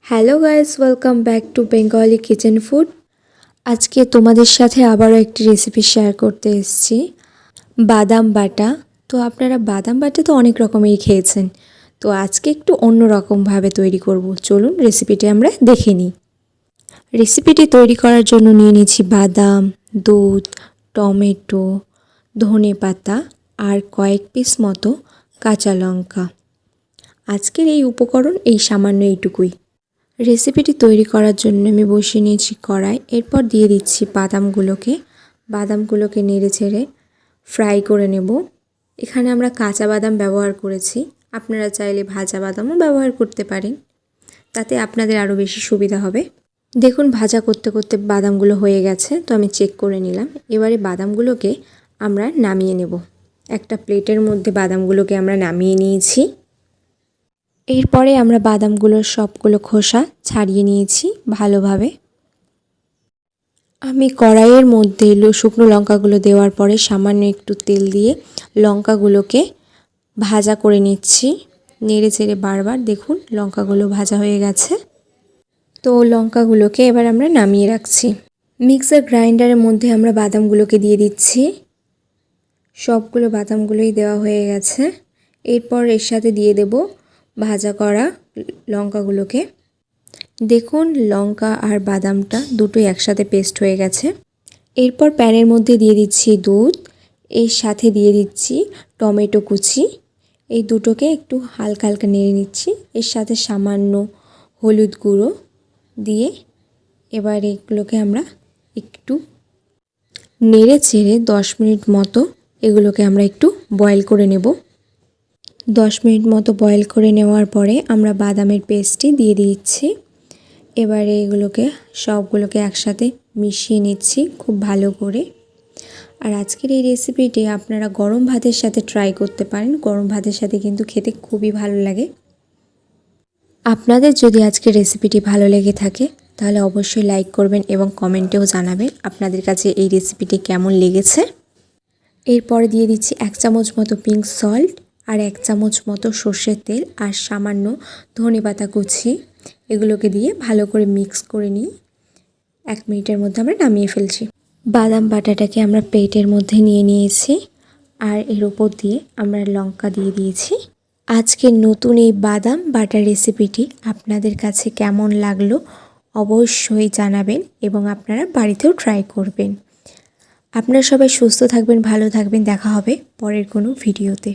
Hello guys, welcome back to Bengali kitchen food. আজকে তোমাদের সাথে আবারও একটি রেসিপি শেয়ার করতে এসেছি, বাদাম বাটা। তো আপনারা বাদাম বাটা তো অনেক রকমেরই খেয়েছেন, তো আজকে একটু অন্য রকমভাবে তৈরি করব। চলুন রেসিপিটি আমরা দেখে নিই। রেসিপিটি তৈরি করার জন্য নিয়ে নিয়েছি বাদাম, দুধ, টমেটো, ধনেপাতা আর কয়েক পিস মতো কাঁচা লঙ্কা। আজকের এই উপকরণ এই সামান্য এইটুকুই। রেসিপিটি তৈরি করার জন্য আমি বসিয়ে নিয়েছি কড়াই। এরপর দিয়ে দিচ্ছি বাদামগুলোকে নেড়ে ছেড়ে ফ্রাই করে নেব। এখানে আমরা কাঁচা বাদাম ব্যবহার করেছি, আপনারা চাইলে ভাজা বাদামও ব্যবহার করতে পারেন, তাতে আপনাদের আরও বেশি সুবিধা হবে। দেখুন ভাজা করতে করতে বাদামগুলো হয়ে গেছে, তো আমি চেক করে নিলাম। এবারে বাদামগুলোকে আমরা নামিয়ে নেব। একটা প্লেটের মধ্যে বাদামগুলোকে আমরা নামিয়ে নিয়েছি। এরপরে আমরা বাদামগুলোর সবগুলো খোসা ছাড়িয়ে নিয়েছি ভালোভাবে। আমি কড়াইয়ের মধ্যে শুকনো লঙ্কাগুলো দেওয়ার পরে সামান্য একটু তেল দিয়ে লঙ্কাগুলোকে ভাজা করে নিচ্ছি, নেড়ে চেড়ে বারবার। দেখুন লঙ্কাগুলো ভাজা হয়ে গেছে, তো লঙ্কাগুলোকে এবার আমরা নামিয়ে রাখছি। মিক্সার গ্রাইন্ডারের মধ্যে আমরা বাদামগুলোকে দিয়ে দিচ্ছি। সবগুলো বাদামগুলোই দেওয়া হয়ে গেছে। এরপর এর সাথে দিয়ে দেব ভাজা করা লঙ্কাগুলোকে। দেখুন লঙ্কা আর বাদামটা দুটোই একসাথে পেস্ট হয়ে গেছে। এরপর প্যানের মধ্যে দিয়ে দিচ্ছি দুধ, এর সাথে দিয়ে দিচ্ছি টমেটো কুচি। এই দুটোকে একটু হালকা হালকা নেড়ে নিচ্ছি। এর সাথে সামান্য হলুদ গুঁড়ো দিয়ে এবার এগুলোকে আমরা একটু নেড়ে চেড়ে 10 মিনিট মতো এগুলোকে আমরা একটু বয়েল করে নেব। 10 মিনিট মতো বয়েল করে নেওয়ার পরে আমরা বাদামের পেস্টটি দিয়ে দিচ্ছি। এবারে এগুলোকে সবগুলোকে একসাথে মিশিয়ে নিচ্ছি খুব ভালো করে। আর আজকের এই রেসিপিটি আপনারা গরম ভাতের সাথে ট্রাই করতে পারেন। গরম ভাতের সাথে কিন্তু খেতে খুবই ভালো লাগে। আপনাদের যদি আজকের রেসিপিটি ভালো লেগে থাকে তাহলে অবশ্যই লাইক করবেন এবং কমেন্টেও জানাবেন আপনাদের কাছে এই রেসিপিটি কেমন লেগেছে। এরপরে দিয়ে দিচ্ছি 1 চামচ মতো পিঙ্ক সল্ট আর 1 চামচ মতো সর্ষের তেল আর সামান্য ধনেপাতা কুচি। এগুলোকে দিয়ে ভালো করে মিক্স করে নিই। 1 মিনিটের মধ্যে আমরা নামিয়ে ফেলছি। বাদাম বাটাটাকে আমরা প্লেটের মধ্যে নিয়ে নিয়েছি আর এর উপর দিয়ে আমরা লঙ্কা দিয়ে দিয়েছি। আজকের নতুন এই বাদাম বাটার রেসিপিটি আপনাদের কাছে কেমন লাগলো অবশ্যই জানাবেন এবং আপনারা বাড়িতেও ট্রাই করবেন। আপনারা সবাই সুস্থ থাকবেন, ভালো থাকবেন। দেখা হবে পরের কোনো ভিডিওতে।